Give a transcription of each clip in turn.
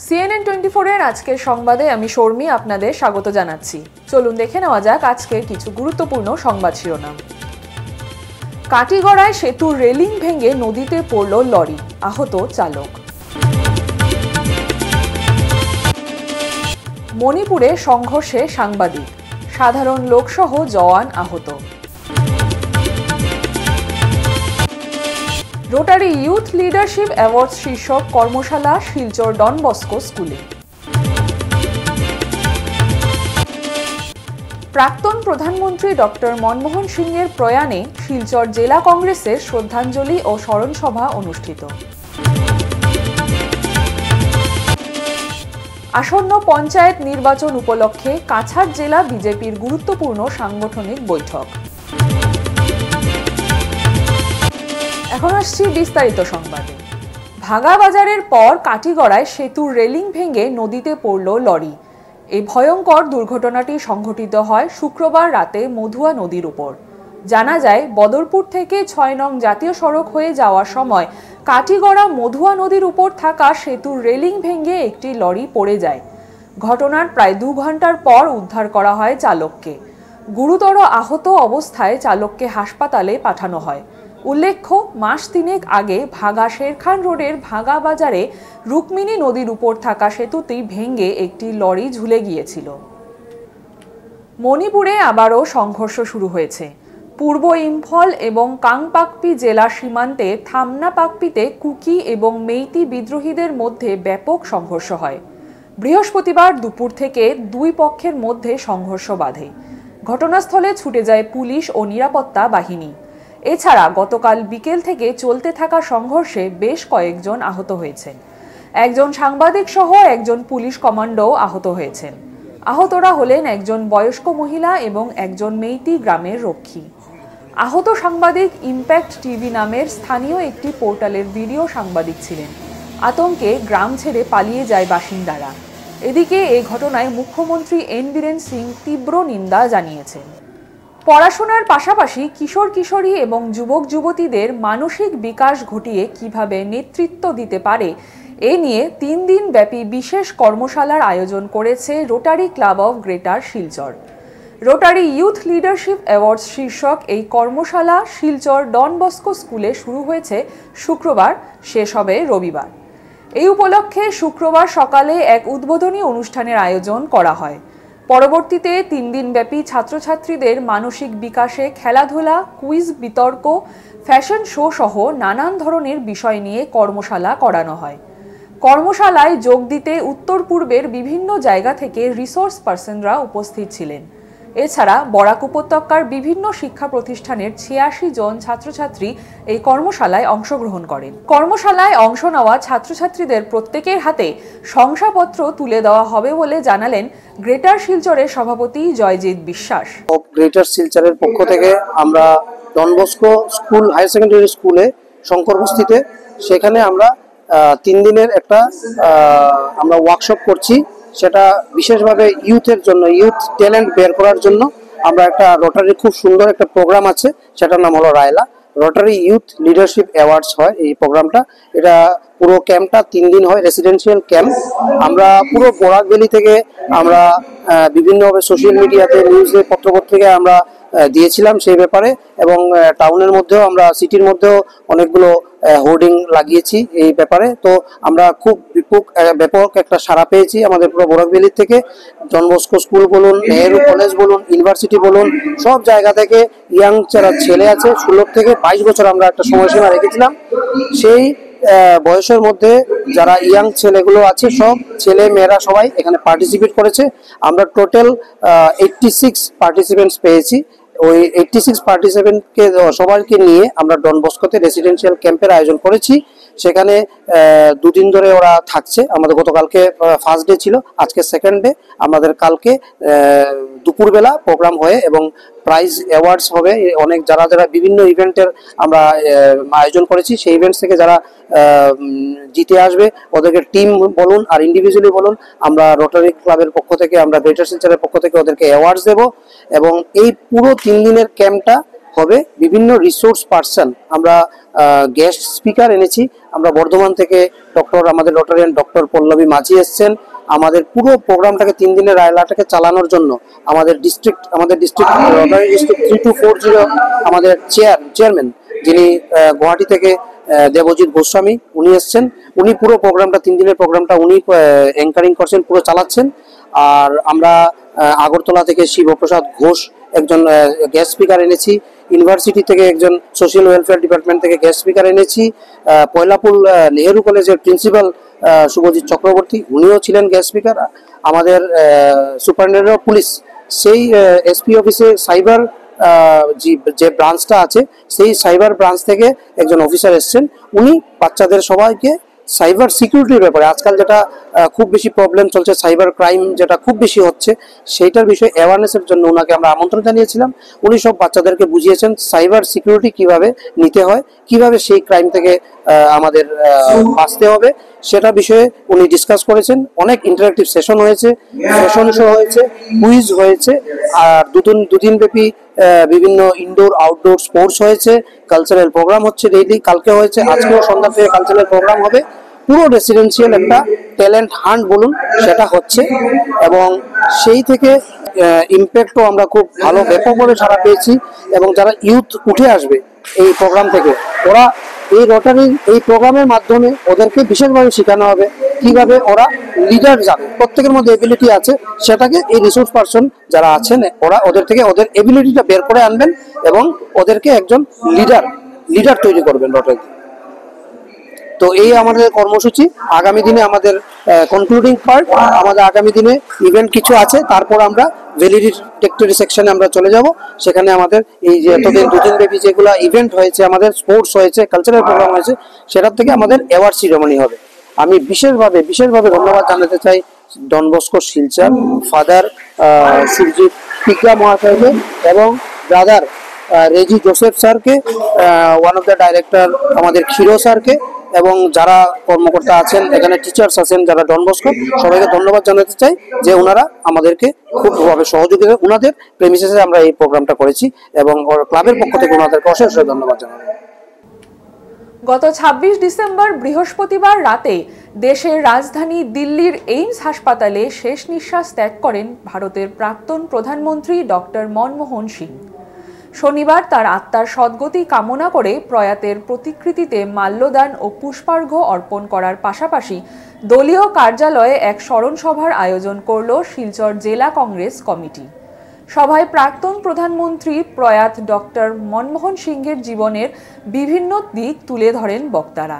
CNN 24 এর আজকের সংবাদে আমি শর্মী আপনাদের স্বাগত জানাচ্ছি। চলুন দেখে নেওয়া যাক আজকের কিছু গুরুত্বপূর্ণ সংবাদ শিরোনাম। কাটিগড়ায় সেতুর রেলিং ভেঙে নদীতে পড়ল লরি, আহত চালক। মণিপুরে সংঘর্ষে সাংবাদিক, সাধারণ লোকসহ জওয়ান আহত। রোটারি ইউথ লিডারশিপ অ্যাওয়ার্ড শীর্ষক কর্মশালা শিলচর ডন বস্কো স্কুলে। প্রাক্তন প্রধানমন্ত্রী ডক্টর মনমোহন সিংয়ের প্রয়াণে শিলচর জেলা কংগ্রেসের শ্রদ্ধাঞ্জলি ও স্মরণ সভা অনুষ্ঠিত। আসন্ন পঞ্চায়েত নির্বাচন উপলক্ষে কাছাড় জেলা বিজেপির গুরুত্বপূর্ণ সাংগঠনিক বৈঠক। এখন আসছি বিস্তারিত সংবাদে। ভাগা বাজারের পর কাটিগড়ায় সেতুর রেলিং ভেঙে নদীতে পড়ল লরি। এই ভয়ঙ্কর দুর্ঘটনাটি সংঘটিত হয় শুক্রবার রাতে মধুয়া নদীর উপর। জানা যায়, বদরপুর থেকে ৬ নং জাতীয় সড়ক হয়ে যাওয়ার সময় কাটিগড়া মধুয়া নদীর উপর থাকা সেতুর রেলিং ভেঙে একটি লরি পড়ে যায়। ঘটনার প্রায় ২ ঘন্টার পর উদ্ধার করা হয় চালককে। গুরুতর আহত অবস্থায় চালককে হাসপাতালে পাঠানো হয়। উল্লেখ্য, মাস ৩ আগে ভাগা শেরখান রোডের ভাগা বাজারে রুক্মিণী নদীর উপর থাকা সেতুটি ভেঙে একটি লরি ঝুলে গিয়েছিল। মণিপুরে আবারও সংঘর্ষ শুরু হয়েছে। পূর্ব ইম্ফল এবং কাংপাকপি জেলা সীমান্তে থামনাপাকপিতে কুকি এবং মেইতি বিদ্রোহীদের মধ্যে ব্যাপক সংঘর্ষ হয়। বৃহস্পতিবার দুপুর থেকে দুই পক্ষের মধ্যে সংঘর্ষ বাধে। ঘটনাস্থলে ছুটে যায় পুলিশ ও নিরাপত্তা বাহিনী। এছাড়া গতকাল বিকেল থেকে চলতে থাকা সংঘর্ষে বেশ কয়েকজন আহত হয়েছেন। একজন সাংবাদিক সহ একজন পুলিশ কমান্ডো আহত হয়েছেন। আহতরা হলেন একজন বয়স্ক মহিলা এবং একজন মেইতি গ্রামের রক্ষী। আহত সাংবাদিক ইম্প্যাক্ট টিভি নামের স্থানীয় একটি পোর্টালের ভিডিও সাংবাদিক ছিলেন। আতঙ্কে গ্রাম ছেড়ে পালিয়ে যায় বাসিন্দারা। এদিকে এই ঘটনায় মুখ্যমন্ত্রী এন বীরেন সিং তীব্র নিন্দা জানিয়েছেন। পড়াশোনার পাশাপাশি কিশোর কিশোরী এবং যুবক যুবতীদের মানসিক বিকাশ ঘটিয়ে কিভাবে নেতৃত্ব দিতে পারে এ নিয়ে ৩ দিন ব্যাপী বিশেষ কর্মশালার আয়োজন করেছে rotary club of greater Silchar. Rotary youth leadership award শীর্ষক এই কর্মশালা শিলচর ডন বস্কো স্কুলে শুরু হয়েছে শুক্রবার, শেষ হবে রবিবার। এই উপলক্ষে শুক্রবার সকালে এক উদ্বোধনী অনুষ্ঠানের আয়োজন করা হয়। পরবর্তীতে ৩ দিনব্যাপী ছাত্রছাত্রীদের মানসিক বিকাশে খেলাধুলা, কুইজ, বিতর্ক, ফ্যাশন শো সহ নানান ধরনের বিষয় নিয়ে কর্মশালা করানো হয়। কর্মশালায় যোগ দিতে উত্তর পূর্বের বিভিন্ন জায়গা থেকে রিসোর্স পার্সনরা উপস্থিত ছিলেন। এছাড়া বরাক উপত্যকার বিভিন্ন শিক্ষা প্রতিষ্ঠানের ৮৬ জন ছাত্রছাত্রী এই কর্মশালায় অংশগ্রহণ করেন। কর্মশালায় অংশ নেওয়া ছাত্রছাত্রীদের প্রত্যেকের হাতে শংসাপত্র তুলে দেওয়া হবে বলে জানালেন গ্রেটার শিলচরের সভাপতি জয়জিৎ বিশ্বাস। গ্রেটার শিলচরের পক্ষ থেকে আমরা Don Bosco school higher secondary স্কুলে শঙ্কর বস্তিতে, সেখানে আমরা ৩ দিনের একটা আমরা ওয়ার্কশপ করছি। সেটা বিশেষভাবে ইউথের জন্য, ইউথ ট্যালেন্ট বের করার জন্য আমরা একটা রোটারির খুব সুন্দর একটা প্রোগ্রাম আছে, সেটার নাম হলো Raila. Rotary youth leadership awards হয় এই প্রোগ্রামটা। এটা পুরো ক্যাম্পটা ৩ দিন হয়, রেসিডেন্সিয়াল ক্যাম্প। আমরা পুরো বরাক ভ্যালি থেকে আমরা বিভিন্নভাবে সোশ্যাল মিডিয়াতে, নিউজে, পত্রপত্রিকায় আমরা দিয়েছিলাম সেই ব্যাপারে, এবং টাউনের মধ্যেও আমরা, সিটির মধ্যেও অনেকগুলো হোর্ডিং লাগিয়েছি এই ব্যাপারে। তো আমরা খুব ব্যাপক একটা সাড়া পেয়েছি আমাদের পুরো বরাক ভ্যালি থেকে। ডন বস্কো স্কুল বলুন, নেহেরু কলেজ বলুন, ইউনিভার্সিটি বলুন, সব জায়গা থেকে ইয়াং যারা ছেলে আছে ১৬ থেকে ২২ বছর আমরা একটা সময়সীমা রেখেছিলাম। সেই বয়সের মধ্যে যারা ইয়াং ছেলেগুলো আছে, সব ছেলে মেয়েরা সবাই এখানে পার্টিসিপেট করেছে। আমরা টোটাল 86 পার্টিসিপেন্টস পেয়েছি। ওই 86 পার্টিসিপেন্টকে সবাইকে নিয়ে আমরা ডন বস্কোতে রেসিডেন্সিয়াল ক্যাম্পের আয়োজন করেছি। সেখানে 2 দিন ধরে ওরা থাকছে। আমাদের গতকালকে ফার্স্ট ডে ছিল, আজকে সেকেন্ড ডে। আমাদের কালকে দুপুরবেলা প্রোগ্রাম হয়ে এবং প্রাইজ অ্যাওয়ার্ডস হবে। অনেক যারা যারা বিভিন্ন ইভেন্টের আমরা আয়োজন করেছি, সেই ইভেন্টস থেকে যারা জিতে আসবে ওদেরকে টিম বলুন আর ইন্ডিভিজুয়ালি বলুন, আমরা রোটারি ক্লাবের পক্ষ থেকে, আমরা গ্রেটার শিলচরের পক্ষ থেকে ওদেরকে অ্যাওয়ার্ডস দেব। এবং এই পুরো 3 দিনের ক্যাম্পটা হবে বিভিন্ন রিসোর্স পার্সন। আমরা গেস্ট স্পিকার এনেছি। আমরা বর্ধমান থেকে আমাদের রোটারিয়ান ডক্টর পল্লবী মাঝি এসছেন। আমাদের পুরো প্রোগ্রামটাকে 3 দিনের রায়লাটাকে চালানোর জন্য আমাদের ডিস্ট্রিক্ট রোটারি ডিস্ট্রিক্ট 3240 আমাদের চেয়ারম্যান যিনি গুয়াহাটি থেকে দেবজিৎ গোস্বামী উনি এসছেন। উনি পুরো প্রোগ্রামটা 3 দিনের প্রোগ্রামটা উনি অ্যাঙ্কারিং করছেন, পুরো চালাচ্ছেন। আর আমরা আগরতলা থেকে শিবপ্রসাদ ঘোষ একজন গেস্ট স্পিকার এনেছি। ইউনিভার্সিটি থেকে একজন সোশ্যাল ওয়েলফেয়ার ডিপার্টমেন্ট থেকে গেস্ট স্পিকার এনেছি। পয়লাপুল নেহেরু কলেজের প্রিন্সিপাল শুভজিৎ চক্রবর্তী উনিও ছিলেন গেস্ট স্পিকার। আমাদের সুপারিনটেন্ডেন্ট অফ পুলিশ সেই এসপি অফিসে সাইবার যে ব্রাঞ্চটা আছে সেই সাইবার ব্রাঞ্চ থেকে একজন অফিসার এসছেন। উনি বাচ্চাদের সবাইকে সাইবার সিকিউরিটির ব্যাপারে আজকাল যেটা খুব বেশি প্রবলেম চলছে, সাইবার ক্রাইম যেটা খুব বেশি হচ্ছে, সেইটার বিষয়ে অ্যাওয়ারনেসের জন্য ওনাকে আমরা আমন্ত্রণ জানিয়েছিলাম। উনি সব বাচ্চাদেরকে বুঝিয়েছেন সাইবার সিকিউরিটি কিভাবে নিতে হয়, কিভাবে সেই ক্রাইম থেকে আমাদের বাঁচতে হবে, সেটা বিষয়ে উনি ডিসকাস করেছেন। অনেক ইন্টারেক্টিভ সেশন হয়েছে, ফ্যাশন শো হয়েছে, কুইজ হয়েছে, আর দুদিন ব্যাপী বিভিন্ন ইনডোর আউটডোর স্পোর্টস হয়েছে, কালচারাল প্রোগ্রাম হচ্ছে ডেইলি, কালকে হয়েছে, আজকেও সন্ধ্যা থেকে কালচারাল প্রোগ্রাম হবে। পুরো রেসিডেন্সিয়াল একটা ট্যালেন্ট হান্ট বলুন সেটা হচ্ছে, এবং সেই থেকে ইম্প্যাক্টও আমরা খুব ভালো ব্যাপকভাবে সাড়া পেয়েছি। এবং যারা ইউথ উঠে আসবে এই প্রোগ্রাম থেকে, ওরা এই রোটারির এই প্রোগ্রামের মাধ্যমে ওদেরকে বিশেষভাবে শেখানো হবে কিভাবে ওরা লিডার যাবে। প্রত্যেকের মধ্যে এবিলিটি আছে, সেটাকে এই রিসোর্স পারসন যারা আছেন ওরা ওদের থেকে ওদের এবিলিটিটা বের করে আনবেন এবং ওদেরকে একজন লিডার তৈরি করবেন রোটারি। তো এই আমাদের কর্মসূচি। আগামী দিনে আমাদের কনক্লুডিং পার্ট, আমাদের আগামী দিনে ইভেন্ট কিছু আছে, তারপর আমরা ভ্যালিডিটেক্টরি সেকশনে আমরা চলে যাব। সেখানে আমাদের এই যে এতদিন 2 দিন ব্যাপী যেগুলো ইভেন্ট হয়েছে, আমাদের স্পোর্টস হয়েছে, কালচারাল প্রোগ্রাম হয়েছে, সেটার থেকে আমাদের অ্যাওয়ার্ড সিরিমনি হবে। আমি বিশেষভাবে ধন্যবাদ জানাতে চাই Don Bosco Silchar father Surajit Tika মহাশয়কে এবং ব্রাদার রেজি জোসেফ স্যারকে, ওয়ান অফ দ্য ডাইরেক্টর আমাদের ক্ষীরো স্যারকে, এবং যারা কর্মকর্তা আছেন এখানে, টিচার্স আছেন যারা ডন বস্কো, সবাইকে ধন্যবাদ জানাতে চাই যে ওনারা আমাদেরকে খুবভাবে সহযোগিতা, ওনাদের প্রেমিসেসে আমরা এই প্রোগ্রামটা করেছি এবং ক্লাবের পক্ষ থেকে ওনাদেরকে অশেষ ধন্যবাদ জানাবো। গত 26 ডিসেম্বর বৃহস্পতিবার রাতে দেশের রাজধানী দিল্লির এইমস হাসপাতালে শেষ নিঃশ্বাস ত্যাগ করেন ভারতের প্রাক্তন প্রধানমন্ত্রী ডক্টর মনমোহন সিং। শনিবার তার আত্মার সদ্গতি কামনা করে প্রয়াতের প্রতিকৃতিতে মাল্যদান ও পুষ্পার্ঘ্য অর্পণ করার পাশাপাশি দলীয় কার্যালয়ে এক স্মরণ সভার আয়োজন করল শিলচর জেলা কংগ্রেস কমিটি। সভায় প্রাক্তন প্রধানমন্ত্রী প্রয়াত ডক্টর মনমোহন সিংয়ের জীবনের বিভিন্ন দিক তুলে ধরেন বক্তারা।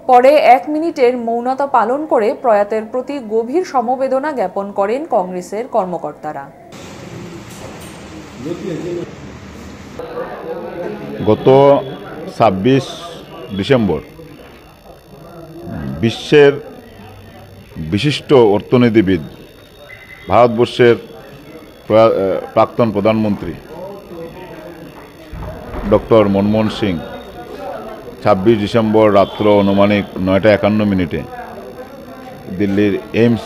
পরে 1 মিনিটের মৌনতা পালন করে প্রয়াতের প্রতি গভীর সমবেদনা জ্ঞাপন করেন কংগ্রেসের কর্মকর্তারা। গত 26 ডিসেম্বর বিশ্বের বিশিষ্ট অর্থনীতিবিদ, ভারতবর্ষের প্রাক্তন প্রধানমন্ত্রী ডক্টর মনমোহন সিং 26 ডিসেম্বর রাত্র আনুমানিক 9:51 দিল্লির এইমস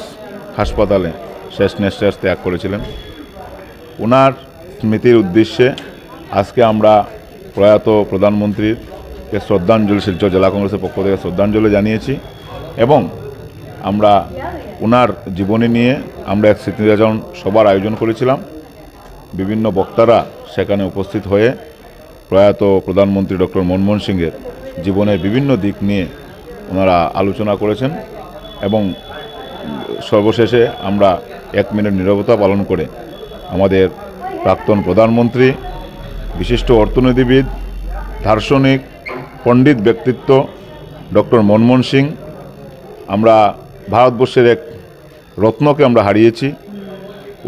হাসপাতালে শেষ নিঃশ্বাস ত্যাগ করেছিলেন। ওনার স্মৃতির উদ্দেশ্যে আজকে আমরা প্রয়াত প্রধানমন্ত্রীকে শ্রদ্ধাঞ্জলি, শিলচর জেলা কংগ্রেসের পক্ষ থেকে শ্রদ্ধাঞ্জলি জানিয়েছি এবং আমরা ওনার জীবনী নিয়ে আমরা এক স্মৃতিচারণ সভার আয়োজন করেছিলাম। বিভিন্ন বক্তারা সেখানে উপস্থিত হয়ে প্রয়াত প্রধানমন্ত্রী ডক্টর মনমোহন সিংয়ের জীবনের বিভিন্ন দিক নিয়ে ওনারা আলোচনা করেছেন এবং সর্বশেষে আমরা 1 মিনিট নীরবতা পালন করে আমাদের প্রাক্তন প্রধানমন্ত্রী, বিশিষ্ট অর্থনীতিবিদ, দার্শনিক, পণ্ডিত ব্যক্তিত্ব ডক্টর মনমোহন সিং, আমরা ভারতবর্ষের এক রত্নকে আমরা হারিয়েছি।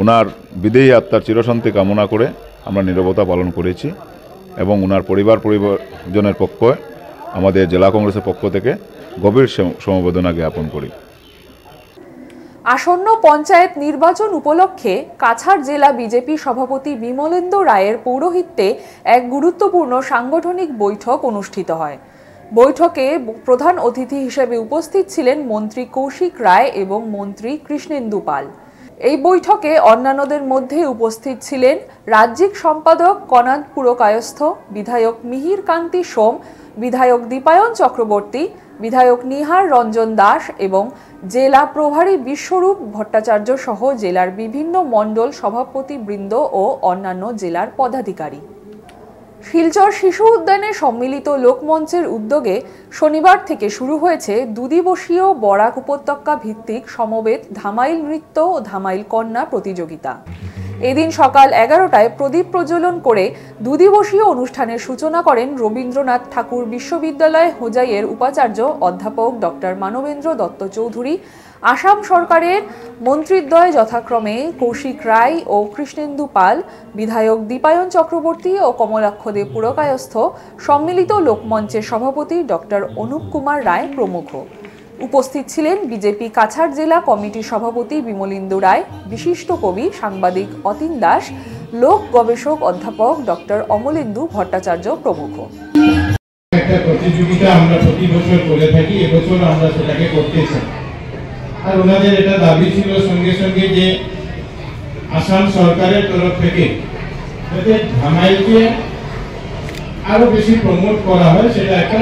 ওনার বিদেহী আত্মার চিরশান্তি কামনা করে আমরা নীরবতা পালন করেছি এবং ওনার পরিবারজনের পক্ষে আমাদের জেলা কংগ্রেসের পক্ষ থেকে গভীর সমবেদনা জ্ঞাপন করি। আসন্ন পঞ্চায়েত নির্বাচন উপলক্ষে কাছাড় জেলা বিজেপি সভাপতি বিমলেন্দু রায়ের পৌরোহিত্যে এক গুরুত্বপূর্ণ সাংগঠনিক বৈঠক অনুষ্ঠিত হয়। বৈঠকে প্রধান অতিথি হিসেবে উপস্থিত ছিলেন মন্ত্রী কৌশিক রায় এবং মন্ত্রী কৃষ্ণেন্দু পাল। এই বৈঠকে অন্যান্যদের মধ্যে উপস্থিত ছিলেন রাজ্যিক সম্পাদক কনাদ পুরকায়স্থ, বিধায়ক মিহির কান্তি সোম, বিধায়ক দীপায়ন চক্রবর্তী, বিধায়ক নিহার রঞ্জন দাস এবং জেলা প্রভারী বিশ্বরূপ ভট্টাচার্য সহ জেলার বিভিন্ন মণ্ডল সভাপতিবৃন্দ ও অন্যান্য জেলার পদাধিকারী। শিলচর শিশু উদ্যানে সম্মিলিত লোকমঞ্চের উদ্যোগে শনিবার থেকে শুরু হয়েছে দুদিবসীয় বরাক উপত্যকা ভিত্তিক সমবেত ধামাইল নৃত্য ও ধামাইল কন্যা প্রতিযোগিতা। এদিন সকাল 11টায় প্রদীপ প্রজ্বলন করে দুদিবসীয় অনুষ্ঠানের সূচনা করেন রবীন্দ্রনাথ ঠাকুর বিশ্ববিদ্যালয় হোজাইয়ের উপাচার্য অধ্যাপক ডক্টর মানবেন্দ্র দত্ত চৌধুরী, আসাম সরকারের মন্ত্রীদ্বয় যথাক্রমে কৌশিক রায় ও কৃষ্ণেন্দু পাল, বিধায়ক দীপায়ন চক্রবর্তী ও কমলাক্ষ দে পুরকায়স্থ, সম্মিলিত লোকমঞ্চের সভাপতি ডক্টর অনুপ কুমার রায় প্রমুখ। উপস্থিত ছিলেন বিজেপি কাছাড় জেলা কমিটির সভাপতি বিমলেন্দু রায়, বিশিষ্ট কবি সাংবাদিক অতীন দাস, লোক গবেষক অধ্যাপক ডক্টর অমলেন্দু ভট্টাচার্য প্রমুখ। একটা প্রতিযোগিতা আমরা প্রতি বছর করে থাকি, এবছর আমরা সেটাকে করতে চাই। আর ওনাদের এটা দাবি ছিল সঙ্গে সঙ্গে যে আসাম সরকারের তরফ থেকে যাতে ধামাইলকে আরো বেশি প্রমোট করা হয়, সেটা একটা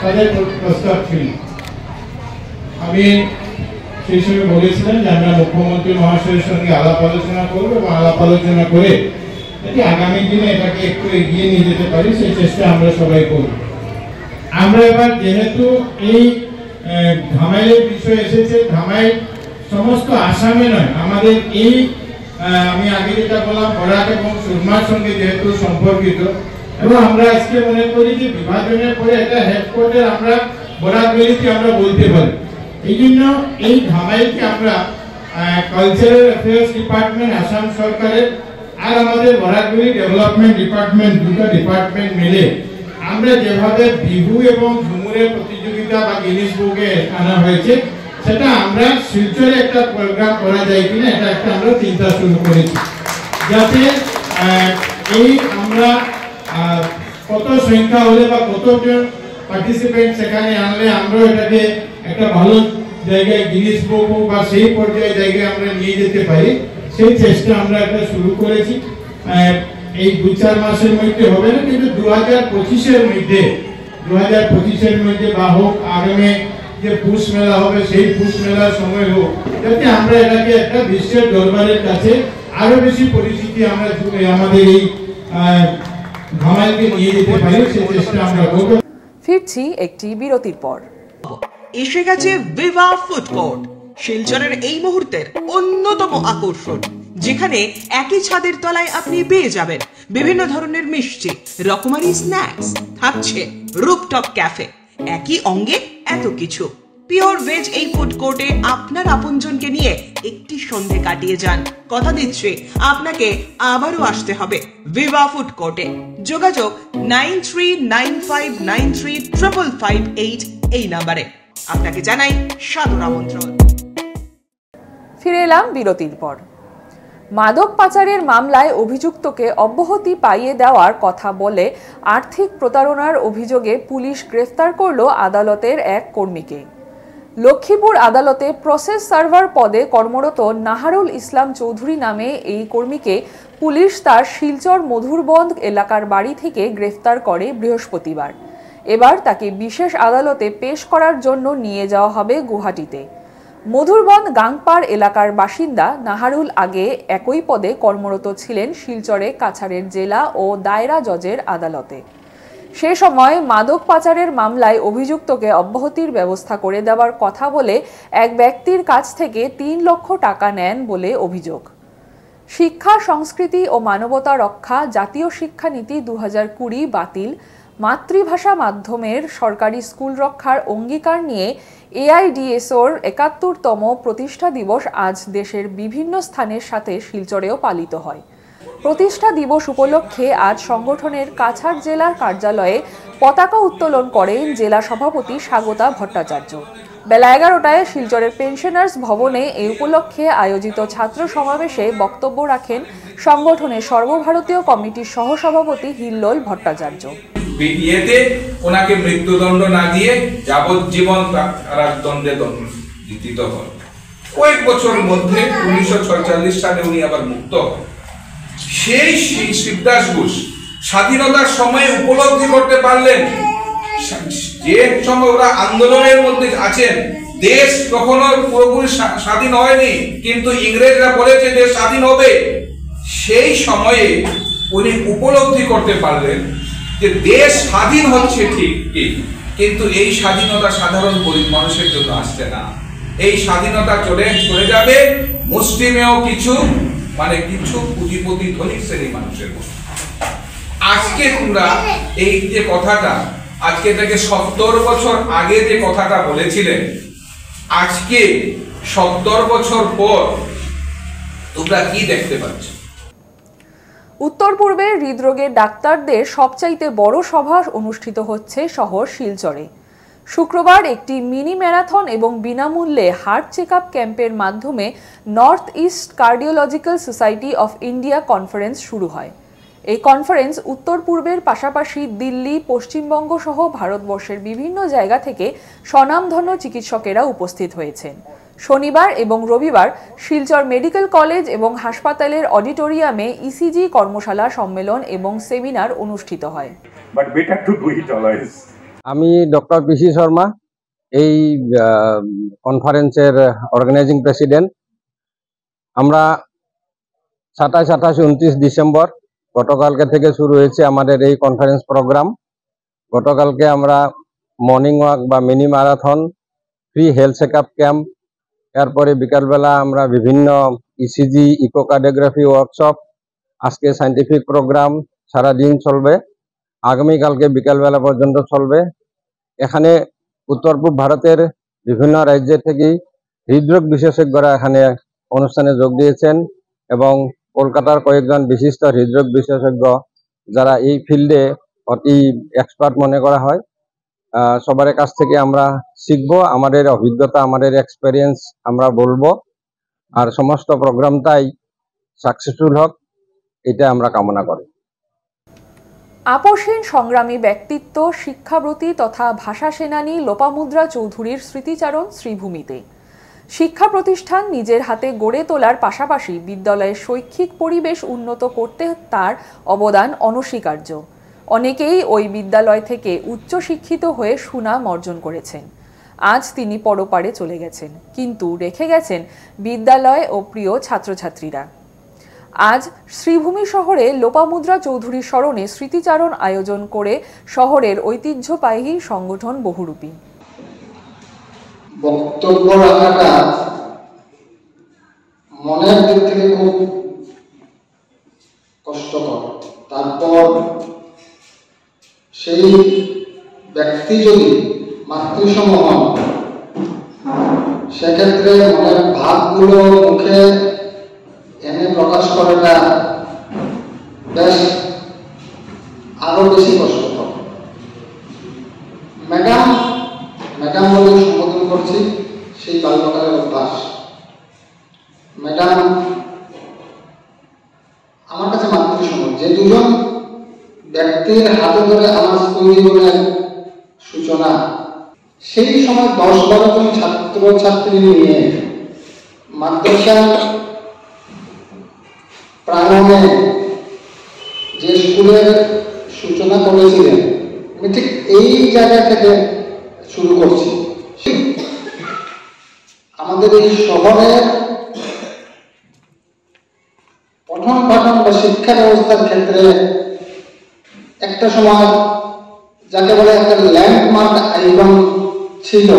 তাদের প্রস্তাব ছিল। আমি সেই সময় বলেছিলাম যে আমরা মুখ্যমন্ত্রী মহাশয়ের সঙ্গে আলাপ আলোচনা করবো এবং আলাপ আলোচনা করে যাতে আগামী দিনে এটাকে একটু এগিয়ে নিয়ে যেতে পারি সেই চেষ্টা আমরা সবাই করব। আমরা এবার যেহেতু এই ধামাইলের বিষয় এসেছে, ধামাইল সমস্ত আসামে নয়, আমাদের এই আমি আগে যেটা বললাম বরাক এবং সুরমার সঙ্গে যেহেতু সম্পর্কিত, এবং আমরা আজকে মনে করি যে বিভাজনের পরে একটা হেডকোয়ার্টার আমরা বরাক ভ্যালিতে আমরা বলতে পারি। এই জন্য এই ধামাইলকে আমরা কালচারাল অ্যাফেয়ার্স ডিপার্টমেন্ট আসাম সরকারের আর আমাদের বরাক ভ্যালি ডেভেলপমেন্ট ডিপার্টমেন্ট, দুটো ডিপার্টমেন্ট মিলে আমরা যেভাবে বিহু এবং ঝুমুরের প্রতিযোগিতা বা গিনিস বুকে আনা হয়েছে, সেটা আমরা শিলচরে একটা প্রোগ্রাম করা যায় কিনা এটা একটা আমরা চিন্তা শুরু করেছি, যাতে এই আমরা কত সংখ্যা হলে বা কতজন পার্টিসিপেন্ট সেখানে আনলে আমরা এটাকে একটা ভালো জায়গায় গিনিস বুক বা সেই পর্যায়ে জায়গায় আমরা নিয়ে যেতে পারি, সেই চেষ্টা আমরা একটা শুরু করেছি। এই 2-4 মাসের মধ্যে হবে না, কিন্তু 2025-এর মধ্যে বা হোক আগামী যে পুষ মেলা হবে সেই পুষ মেলার সময় হোক, যাতে আমরা এটাকে একটা বিশ্বের দরবারের কাছে আরো বেশি পরিচিতি আমরা আমাদের এই ধামাইলকে নিয়ে যেতে পারি, সেই চেষ্টা আমরা করব। ফিরছি একটি বিরতির পর। এসে গেছে ভিভা ফুড কোর্ট, শিলচরের এই মুহূর্তের অন্যতম আকর্ষণ, যেখানে একই ছাদের তলায় আপনি পেয়ে যাবেন বিভিন্ন ধরনের মিষ্টি, রকমারি স্ন্যাক্স, থাকছে রুফটপ ক্যাফে, একই অঙ্গে এত কিছু। পিওর ভেজ এই ফুড কোর্টে আপনার আপনজনকে নিয়ে একটি সন্ধে কাটিয়ে যান। কথা দিচ্ছি আপনাকে আবারও আসতে হবে ভিভা ফুড কোর্টে। যোগাযোগ 9395935558 এই নাম্বারে। আপনাকে জানাই সাদর আমন্ত্রণ। ফিরে এলাম বিরতির পর। মাদক পাচারের মামলায় অভিযুক্তকে অব্যাহতি পাইয়ে দেওয়ার কথা বলে আর্থিক প্রতারণার অভিযোগে পুলিশ গ্রেফতার করল আদালতের এক কর্মীকে। লক্ষ্মীপুর আদালতে প্রসেস সার্ভার পদে কর্মরত নাহারুল ইসলাম চৌধুরী নামে এই কর্মীকে পুলিশ তার শিলচর মধুরবন্ধ এলাকার বাড়ি থেকে গ্রেফতার করে বৃহস্পতিবার। এবার তাকে বিশেষ আদালতে পেশ করার জন্য নিয়ে যাওয়া হবে গুয়াহাটিতে। মধুরবন্ধ গাংপাড় এলাকার বাসিন্দা নাহারুল আগে একই পদে কর্মরত ছিলেন শিলচরে কাছাড়ের জেলা ও দায়রা জজের আদালতে। সে সময় মাদক পাচারের মামলায় অভিযুক্তকে অব্যাহতির ব্যবস্থা করে দেওয়ার কথা বলে এক ব্যক্তির কাছ থেকে 3 লক্ষ টাকা নেন বলে অভিযোগ। শিক্ষা, সংস্কৃতি ও মানবতা রক্ষা জাতীয় শিক্ষানীতি 2020 বাতিল, মাতৃভাষা মাধ্যমের সরকারি স্কুল রক্ষার অঙ্গীকার নিয়ে এআইডিএসওর 71তম প্রতিষ্ঠা দিবস আজ দেশের বিভিন্ন স্থানের সাথে শিলচরেও পালিত হয়। প্রতিষ্ঠা দিবস উপলক্ষে আজ সংগঠনের কাছাড় জেলার কার্যালয়ে পতাকা উত্তোলন করেন জেলা সভাপতি স্বাগতা ভট্টাচার্য। বেলা 11টায় শিলচরের পেনশনার্স ভবনে এই উপলক্ষে আয়োজিত ছাত্র সমাবেশে বক্তব্য রাখেন সংগঠনের সর্বভারতীয় কমিটির সহসভাপতি হিল্লোল ভট্টাচার্য। বিটিএতে ওনাকে মৃত্যুদণ্ড না দিয়ে যাবজ্জীবন কারাদণ্ডে দণ্ডিত হন। কয়েক বছরের মধ্যে 1946 সালে উনি আবার মুক্ত হন। সেই শিবদাস ঘোষ স্বাধীনতার সময় উপলব্ধি করতে পারলেন যে সময় ওরা আন্দোলনের মধ্যে আছেন, দেশ কখনো পুরোপুরি স্বাধীন হয়নি, কিন্তু ইংরেজরা বলেছে দেশ স্বাধীন হবে। সেই সময়ে উনি উপলব্ধি করতে পারলেন যে দেশ স্বাধীন হচ্ছে ঠিক, কিন্তু এই স্বাধীনতা সাধারণ গরিব মানুষের জন্য আসছে না। এই স্বাধীনতা চলে যাবে মুষ্টিমেয় কিছু পুঁজিপতি ধনী শ্রেণী মানুষের মধ্যে। আজকে তোমরা এই যে কথাটা, আজকে থেকে 70 বছর আগে যে কথাটা বলেছিলেন, আজকে 70 বছর পর তোমরা কি দেখতে পাচ্ছ? উত্তর পূর্বে হৃদরোগের ডাক্তারদের সবচাইতে বড় সভা অনুষ্ঠিত হচ্ছে শহর শিলচরে। শুক্রবার একটি মিনি ম্যারাথন এবং বিনামূল্যে হার্ট চেকআপ ক্যাম্পের মাধ্যমে north east cardiological society of India conference শুরু হয়। এই কনফারেন্স উত্তর পূর্বের পাশাপাশি দিল্লি, পশ্চিমবঙ্গ সহ ভারতবর্ষের বিভিন্ন জায়গা থেকে স্বনামধন্য চিকিৎসকেরা উপস্থিত হয়েছেন। শনিবার এবং রবিবার শিলচর মেডিকেল কলেজ এবং হাসপাতালের অডিটোরিয়ামে ইসিজি কর্মশালা, সম্মেলন এবং সেমিনার অনুষ্ঠিত হয়। আমি ডক্টর পিসি শর্মা, এই কনফারেন্সের অর্গানাইজিং প্রেসিডেন্ট। আমরা 27, 28, 29 ডিসেম্বর গতকালকে থেকে শুরু হয়েছে আমাদের এই কনফারেন্স প্রোগ্রাম। গতকালকে আমরা মর্নিং ওয়াক বা mini marathon, free health checkup camp, এরপরে বিকালবেলা আমরা বিভিন্ন ইসিজি, ইকোকার্ডিওগ্রাফি ওয়ার্কশপ, আজকে সায়েন্টিফিক প্রোগ্রাম সারাদিন চলবে, আগামীকালকে বিকালবেলা পর্যন্ত চলবে। এখানে উত্তর পূর্ব ভারতের বিভিন্ন রাজ্যের থেকেই হৃদরোগ বিশেষজ্ঞরা এখানে অনুষ্ঠানে যোগ দিয়েছেন এবং কলকাতার কয়েকজন বিশিষ্ট হৃদরোগ বিশেষজ্ঞ যারা এই ফিল্ডে অতি এক্সপার্ট মনে করা হয়, সবার কাছ থেকে আমরা শিখব, আমাদের অভিজ্ঞতা, আমাদের এক্সপেরিয়েন্স আমরা বলবো, আর সমস্ত প্রোগ্রামটাই সাকসেসফুল হোক, এটা আমরা কামনা করি। আপসহীন সংগ্রামী ব্যক্তিত্ব, শিক্ষাব্রতী তথা ভাষা সেনানী লোপামুদ্রা চৌধুরীর স্মৃতিচারণ শ্রীভূমিতে। শিক্ষা প্রতিষ্ঠান নিজের হাতে গড়ে তোলার পাশাপাশি বিদ্যালয়ের শৈক্ষিক পরিবেশ উন্নত করতে তার অবদান অনস্বীকার্য। অনেকেই ওই বিদ্যালয় থেকে উচ্চশিক্ষিত হয়ে সুনাম অর্জন করেছেন। আজ তিনি পরপারে চলে গেছেন, কিন্তু রেখে গেছেন বিদ্যালয় ও প্রিয় ছাত্রছাত্রীরা। আজ শ্রীভূমি শহরে লোপামুদ্রা চৌধুরীর স্মরণে স্মৃতিচারণ আয়োজন করে শহরের ঐতিহ্যবাহী সংগঠন বহুরূপী। বক্তব্য রাখাটা মনের দিক থেকে খুব কষ্টকর। তারপর সেই ব্যক্তি যদি মাতৃসম হন, সেক্ষেত্রে মনের ভাবগুলো মুখে এনে প্রকাশ করাটা বেশ আরো বেশি কষ্টকর। ম্যাডাম বলে সম্বোধন করছি, সেই বাল্যকালের অভ্যাস। ম্যাডাম আমার কাছে মাতৃসম। যে দুজন ব্যক্তির হাতে ধরে আমার স্কুল জীবনের সূচনা, সেই সময় 10-12 জন ছাত্র ছাত্রী নিয়ে মাদ্রাসা প্রাঙ্গণে যে স্কুলের সূচনা করেছিলেন, আমি ঠিক এই জায়গা থেকে শুরু করছি। আমাদের এই শহরের পঠন পাঠন বা শিক্ষা ব্যবস্থার ক্ষেত্রে একটা সময় যাকে বলে একটা ল্যান্ডমার্ক আইকন ছিল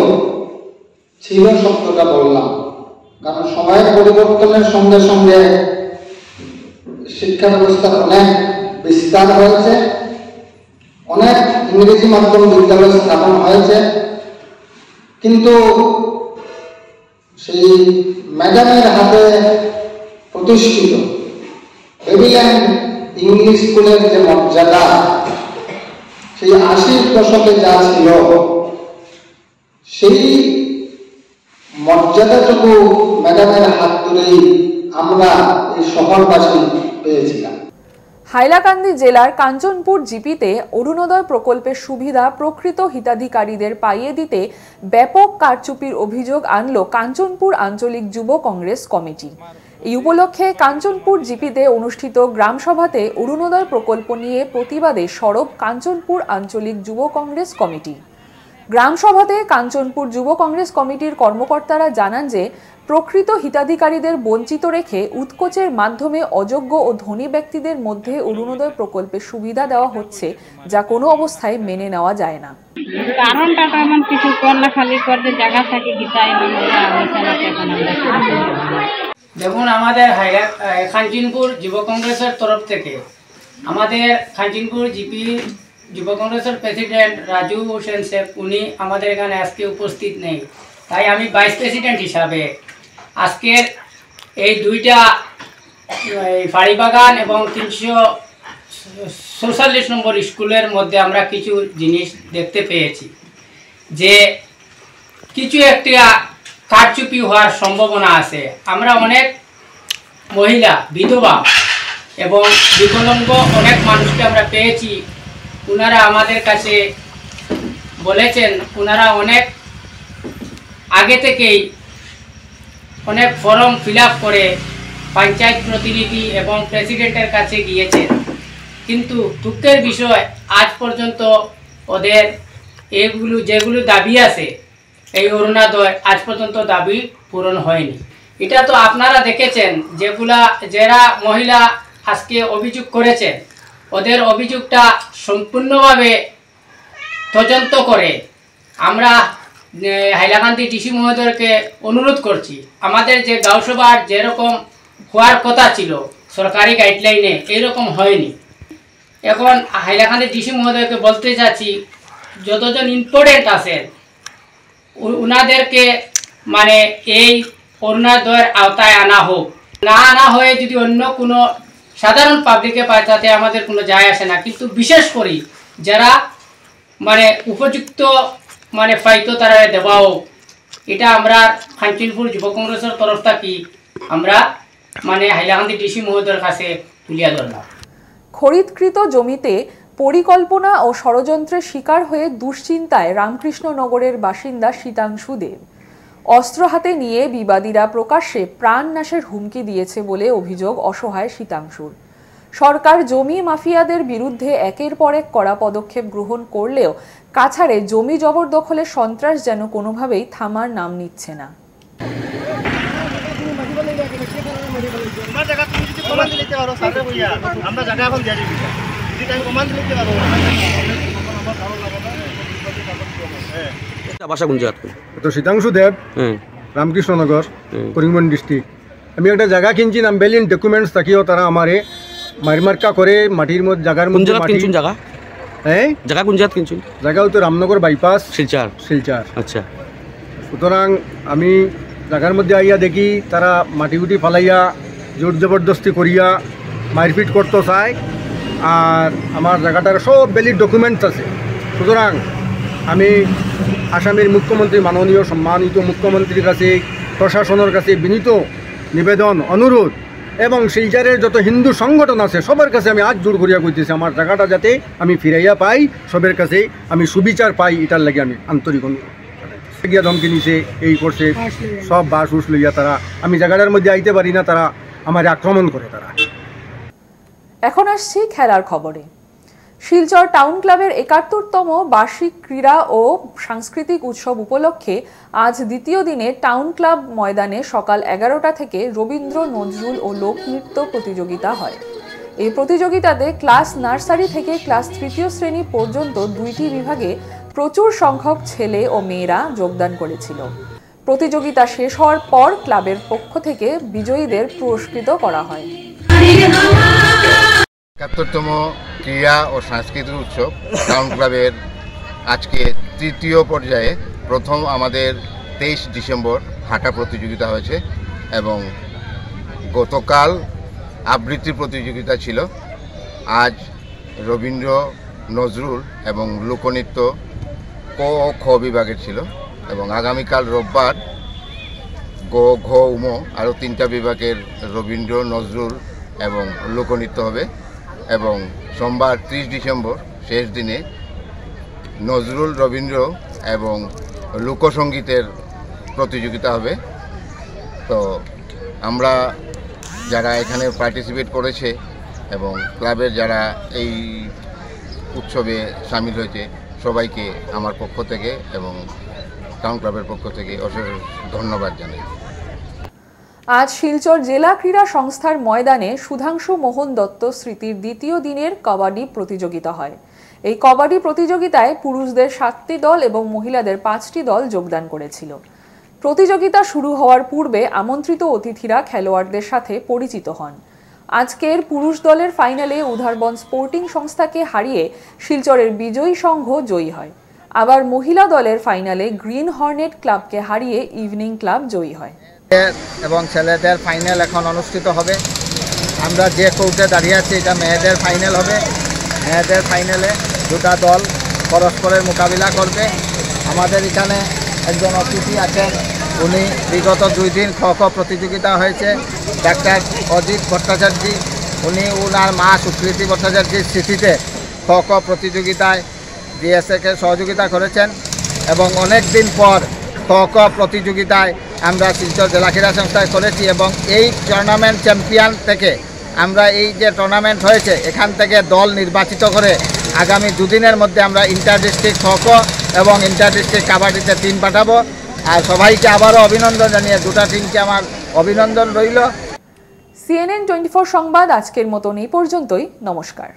শব্দটা বললাম, কারণ সময়ের পরিবর্তনের সঙ্গে সঙ্গে শিক্ষা ব্যবস্থার অনেক বিস্তার হয়েছে, অনেক ইংরেজি মাধ্যম বিদ্যালয় স্থাপন হয়েছে, কিন্তু সেই ম্যাডামের হাতে প্রতিষ্ঠিত বেবিল্যান্ড ইংলিশ স্কুলের যে মর্যাদা, সেই 80 দশকে যা ছিল, সেই মর্যাদাটুকু ম্যাডামের হাত ধরেই আমরা এই শহরবাসী পেয়েছিলাম। হাইলাকান্দি জেলার কাঞ্চনপুর জিপিতে অরুণোদয় প্রকল্পের সুবিধা প্রকৃত হিতাধিকারীদের পাইয়ে দিতে ব্যাপক কারচুপির অভিযোগ আনল কাঞ্চনপুর আঞ্চলিক যুব কংগ্রেস কমিটি। এই উপলক্ষে কাঞ্চনপুর জিপিতে অনুষ্ঠিত গ্রাম সভাতে অরুণোদয় প্রকল্প নিয়ে প্রতিবাদে সরব কাঞ্চনপুর আঞ্চলিক যুব কংগ্রেস কমিটি। গ্রাম সভাতে কাঞ্চনপুর যুব কংগ্রেস কমিটির কর্মকর্তারা জানান যে প্রকৃত হিতাধিকারীদের বঞ্চিত রেখে উৎকোচের মাধ্যমে অযোগ্য ও ধনী ব্যক্তিদের মধ্যে অরুণোদয় প্রকল্পের সুবিধা দেওয়া হচ্ছে, যা কোনো অবস্থায় মেনে নেওয়া যায় না। কারণটা তেমন কিছু করলে খালি করতে জায়গা থাকে গীতায় দেখুন, আমাদের কাঞ্চনপুর যুব কংগ্রেসের তরফ থেকে আমাদের কাঞ্চনপুর জিপি যুব কংগ্রেসের প্রেসিডেন্ট রাজু হোসেন শেখ উনি আমাদের এখানে আজকে উপস্থিত নেই, তাই আমি ভাইস প্রেসিডেন্ট হিসাবে আজকের এই দুইটা ফাড়িবাগান এবং 346 নম্বর স্কুলের মধ্যে আমরা কিছু জিনিস দেখতে পেয়েছি যে কিছু একটা কারচুপি হওয়ার সম্ভাবনা আছে। আমরা অনেক মহিলা, বিধবা এবং বিকলাঙ্গ অনেক মানুষকে আমরা পেয়েছি। ওনারা আমাদের কাছে বলেছেন ওনারা অনেক আগে থেকেই অনেক ফর্ম ফিল আপ করে পঞ্চায়েত প্রতিনিধি এবং প্রেসিডেন্টের কাছে গিয়েছেন, কিন্তু দুঃখের বিষয় আজ পর্যন্ত ওদের যেগুলো দাবি আছে এই অরুণোদয় আজ পর্যন্ত দাবি পূরণ হয়নি। এটা তো আপনারা দেখেছেন, যারা মহিলা আজকে অভিযোগ করেছেন ওদের অভিযোগটা সম্পূর্ণভাবে তদন্ত করে আমরা হাইলাকান্দি ডিসি মহোদয়কে অনুরোধ করছি, আমাদের যে গাঁওসভার যেরকম হওয়ার কথা ছিল সরকারি গাইডলাইনে এইরকম হয়নি। এখন হাইলাকান্দি ডিসি মহোদয়কে বলতে চাচ্ছি যতজন ইম্পর্টেন্ট আছেন ওনাদেরকে মানে এই অরুণোদয়ের আওতায় আনা হোক। না আনা হয়ে যদি অন্য কোনো সাধারণ পাবলিকে পায় তাতে আমাদের কোনো যায় আসে না, কিন্তু বিশেষ করে যারা মানে উপযুক্ত মানে পাইতো তারা দেওয়া হোক। এটা আমরা কাঞ্চনপুর যুব কংগ্রেসের তরফ থেকে আমরা মানে হাইলাকান্দি ডিসি মহোদয়ের কাছে তুলিয়া ধরলাম। খরিদকৃত জমিতে পরিকল্পনা ও ষড়যন্ত্রের শিকার হয়ে দুশ্চিন্তায় রামকৃষ্ণনগরের বাসিন্দা শীতাংশু দেব। অস্ত্র হাতে নিয়ে বিবাদীরা প্রকাশ্যে প্রাণনাশের হুমকি দিয়েছে বলে অভিযোগ অসহায় শীতাংশুর। সরকার জমি মাফিয়াদের বিরুদ্ধে একের পর এক কড়া পদক্ষেপ গ্রহণ করলেও কাছাড়ে জমি জবরদখলের সন্ত্রাস যেন কোনোভাবেই থামার নাম নিচ্ছে না। শীতাংশু দেব, রামকৃষ্ণনগর, করিমগঞ্জ ডিস্ট্রিক্ট। আমি একটা জায়গা কিনছি, নাম বেলিন ডকুমেন্টস থাকিও তারা আমারে মারিমার্কা করে মাটির মধ্যে জায়গার মধ্যে জায়গা হতো রামনগর বাইপাস শিলচার। আচ্ছা, সুতরাং আমি জায়গার মধ্যে আইয়া দেখি তারা মাটি উটি ফালাইয়া জোর জবরদস্তি করিয়া মারপিট করতে চায়, আর আমার জায়গাটার সব ভ্যালিড ডকুমেন্টস আছে। সুতরাং আমি আসামের মুখ্যমন্ত্রী, মাননীয় সম্মানিত মুখ্যমন্ত্রীর কাছে, প্রশাসনের কাছে বিনীত নিবেদন, অনুরোধ এবং শিলচারের যত হিন্দু সংগঠন আছে সবার কাছে আমি আজ জোর করিয়া কইতেছি আমার জায়গাটা যাতে আমি ফিরাইয়া পাই, সবের কাছে আমি সুবিচার পাই, এটার লাগে আমি আন্তরিক গিয়া ধমকি নিছে, এই করছে, সব বাস উস লইয়া তারা, আমি জায়গাটার মধ্যে আইতে পারি না, তারা আমার আক্রমণ করে। তারা এখন আসছি খেলার খবরে। শিলচর টাউন ক্লাবের ৭১তম বার্ষিক ক্রীড়া ও সাংস্কৃতিক উৎসব উপলক্ষে আজ দ্বিতীয় দিনে টাউন ক্লাব ময়দানে সকাল ১১টা থেকে রবীন্দ্র, নজরুল ও লোকনৃত্য প্রতিযোগিতা হয়। এই প্রতিযোগিতাতে ক্লাস নার্সারি থেকে ক্লাস ৩য় শ্রেণী পর্যন্ত ২টি বিভাগে প্রচুর সংখ্যক ছেলে ও মেয়েরা যোগদান করেছিল। প্রতিযোগিতা শেষ হওয়ার পর ক্লাবের পক্ষ থেকে বিজয়ীদের পুরস্কৃত করা হয়। ৭১তম ক্রীড়া ও সাংস্কৃতিক উৎসব টাউন ক্লাবের আজকে তৃতীয় পর্যায়ে প্রথম আমাদের ২৩ ডিসেম্বর হাঁটা প্রতিযোগিতা হয়েছে এবং গতকাল আবৃত্তি প্রতিযোগিতা ছিল। আজ রবীন্দ্র, নজরুল এবং লোকনৃত্য ক ও খ বিভাগের ছিল এবং আগামীকাল রোববার গ, ঘ, উম আরও ৩টা বিভাগের রবীন্দ্র, নজরুল এবং লোকনৃত্য হবে এবং সোমবার ৩০ ডিসেম্বর শেষ দিনে নজরুল, রবীন্দ্র এবং লোকসঙ্গীতের প্রতিযোগিতা হবে। তো আমরা যারা এখানে পার্টিসিপেট করেছে এবং ক্লাবের যারা এই উৎসবে সামিল হয়েছে সবাইকে আমার পক্ষ থেকে এবং টাউন ক্লাবের পক্ষ থেকে অশেষ ধন্যবাদ জানাই। আজ শিলচর জেলা ক্রীড়া সংস্থার ময়দানে সুধাংশু মোহন দত্ত স্মৃতির দ্বিতীয় দিনের কবাডি প্রতিযোগিতা হয়। এই কবাডি প্রতিযোগিতায় পুরুষদের 7টি দল এবং মহিলাদের 5টি দল যোগদান করেছিল। প্রতিযোগিতা শুরু হওয়ার পূর্বে আমন্ত্রিত অতিথিরা খেলোয়াড়দের সাথে পরিচিত হন। আজকের পুরুষ দলের ফাইনালে উধারবন স্পোর্টিং সংস্থাকে হারিয়ে শিলচরের বিজয়ী সংঘ জয়ী হয়। আবার মহিলা দলের ফাইনালে গ্রিন হর্নেট ক্লাবকে হারিয়ে ইভিনিং ক্লাব জয়ী হয়। এবং ছেলেদের ফাইনাল এখন অনুষ্ঠিত হবে। আমরা যে কোর্টে দাঁড়িয়ে আছি এটা মেয়েদের ফাইনাল হবে। মেয়েদের ফাইনালে দুটা দল পরস্পরের মোকাবিলা করবে। আমাদের এখানে একজন অতিথি আছেন, উনি বিগত 2 দিন খ প্রতিযোগিতা হয়েছে ডাক্তার অজিত ভট্টাচার্য। উনি ওনার মা সুকৃতি ভট্টাচার্যের স্মৃতিতে খ প্রতিযোগিতায় ডিএসএকে সহযোগিতা করেছেন এবং অনেক দিন পর খ প্রতিযোগিতায় আমরা শিলচর জেলা ক্রীড়া সংস্থায় করেছি এবং এই টুর্নামেন্ট চ্যাম্পিয়ন থেকে আমরা এই যে টুর্নামেন্ট হয়েছে এখান থেকে দল নির্বাচিত করে আগামী 2 দিনের মধ্যে আমরা ইন্টার ডিস্ট্রিক্ট খ এবং ইন্টার ডিস্ট্রিক্ট কাবাডিতে টিম পাঠাবো। আর সবাইকে আবারও অভিনন্দন জানিয়ে দুটা টিমকে আমার অভিনন্দন রইল। CNN 24 সংবাদ আজকের মতন এই পর্যন্তই। নমস্কার।